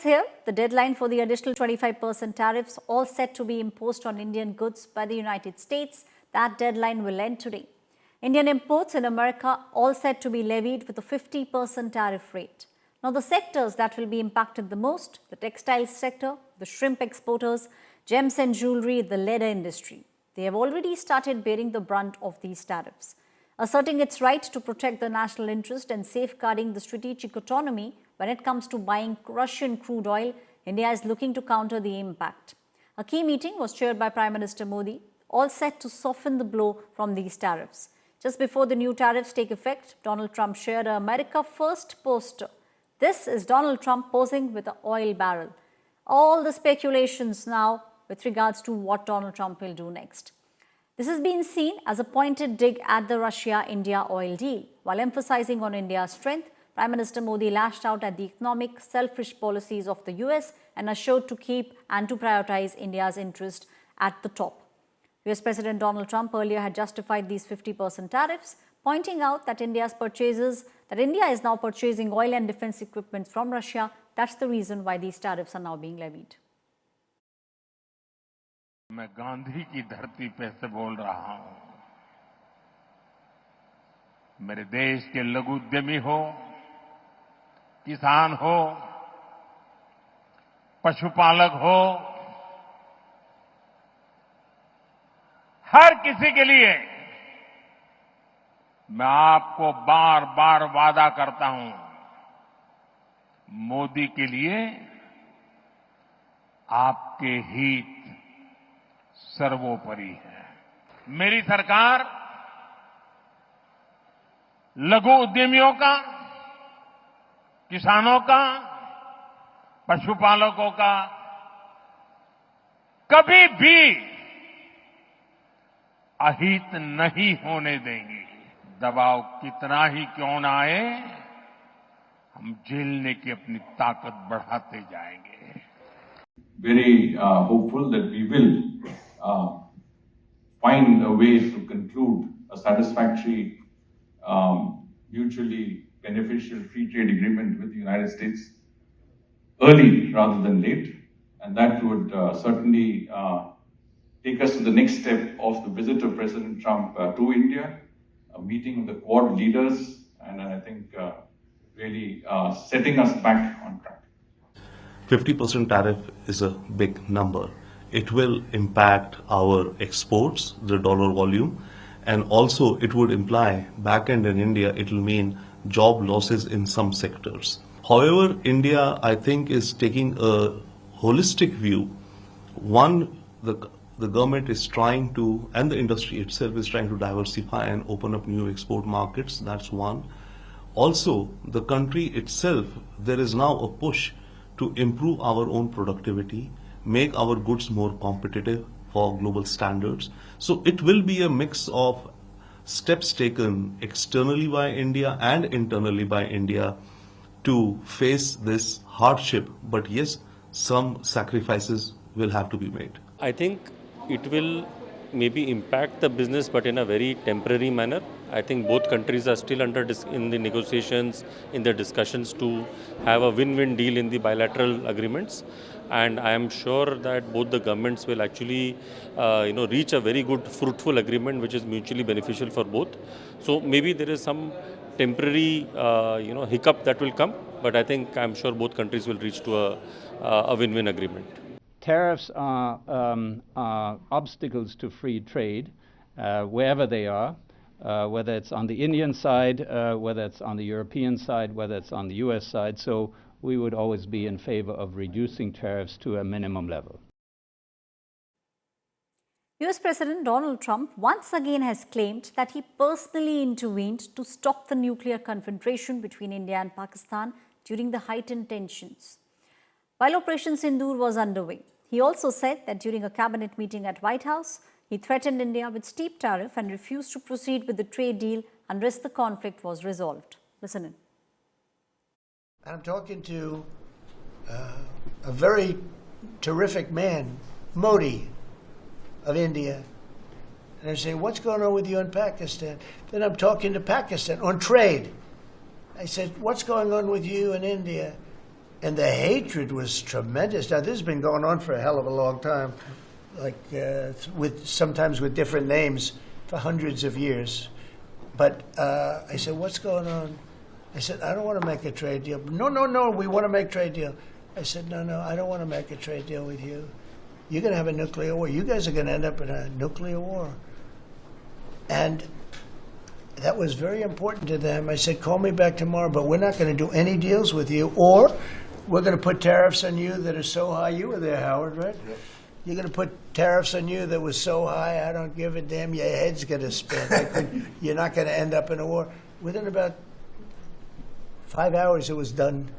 here. The deadline for the additional 25% tariffs all set to be imposed on Indian goods by the United States. That deadline will end today. Indian imports in America all set to be levied with a 50% tariff rate. Now, the sectors that will be impacted the most, the textiles sector, the shrimp exporters, gems and jewellery, the leather industry. They have already started bearing the brunt of these tariffs. Asserting its right to protect the national interest and safeguarding the strategic autonomy when it comes to buying Russian crude oil, India is looking to counter the impact. A key meeting was chaired by Prime Minister Modi, all set to soften the blow from these tariffs. Just before the new tariffs take effect, Donald Trump shared an America First poster. This is Donald Trump posing with an oil barrel. All the speculations now with regards to what Donald Trump will do next. This has been seen as a pointed dig at the Russia-India oil deal. While emphasizing on India's strength, Prime Minister Modi lashed out at the economic, selfish policies of the US and assured to keep and to prioritize India's interest at the top. US President Donald Trump earlier had justified these 50% tariffs, pointing out that India is now purchasing oil and defense equipment from Russia. That's the reason why these tariffs are now being levied. मैं गांधी की धरती पे से बोल रहा हूं। मेरे देश के लघु उद्यमी हो, किसान हो, पशुपालक हो, हर किसी के लिए मैं आपको बार बार वादा करता हूं, मोदी के लिए आपके हित सर्वोपरि है। मेरी सरकार लघु उद्यमियों का, किसानों का, पशुपालकों का कभी भी अहित नहीं होने देंगी। दबाव कितना ही क्यों न आए, हम झेलने की अपनी ताकत बढ़ाते जाएंगे। Very hopeful that we will find a way to conclude a satisfactory, mutually beneficial free trade agreement with the United States early rather than late, and that would certainly take us to the next step of the visit of President Trump to India, a meeting of the Quad leaders, and I think really setting us back on track. 50% tariff is a big number. It will impact our exports, the dollar volume, and also it would imply back end in India, it will mean job losses in some sectors. However, India, I think, is taking a holistic view. One, the government is trying to, and the industry itself is trying to diversify and open up new export markets. That's one. Also, the country itself, there is now a push to improve our own productivity, make our goods more competitive for global standards. So it will be a mix of steps taken externally by India and internally by India to face this hardship. But yes, some sacrifices will have to be made. I think it will maybe impact the business, but in a very temporary manner. I think both countries are still in the negotiations, in the discussions to have a win-win deal in the bilateral agreements. And I am sure that both the governments will actually, reach a very good, fruitful agreement, which is mutually beneficial for both. So maybe there is some temporary, hiccup that will come, but I think I'm sure both countries will reach to a win-win agreement. Tariffs are obstacles to free trade, wherever they are, whether it's on the Indian side, whether it's on the European side, whether it's on the US side. So we would always be in favor of reducing tariffs to a minimum level. US President Donald Trump once again has claimed that he personally intervened to stop the nuclear confrontation between India and Pakistan during the heightened tensions. While Operation Sindoor was underway, he also said that during a cabinet meeting at White House, he threatened India with steep tariff and refused to proceed with the trade deal unless the conflict was resolved. Listen in. I'm talking to a very terrific man, Modi of India. And I say, what's going on with you in Pakistan? Then I'm talking to Pakistan on trade. I said, what's going on with you in India? And the hatred was tremendous. Now, this has been going on for a hell of a long time, like sometimes with different names for hundreds of years. But I said, what's going on? I said, I don't want to make a trade deal. No, we want to make trade deal. I said, no, I don't want to make a trade deal with you. You're going to have a nuclear war. You guys are going to end up in a nuclear war. And that was very important to them. I said, call me back tomorrow, but we're not going to do any deals with you, or we're going to put tariffs on you that are so high. You were there, Howard, right? Yep. You're going to put tariffs on you that was so high, I don't give a damn. Your head's going to spin. You're not going to end up in a war. Within about 5 hours, it was done.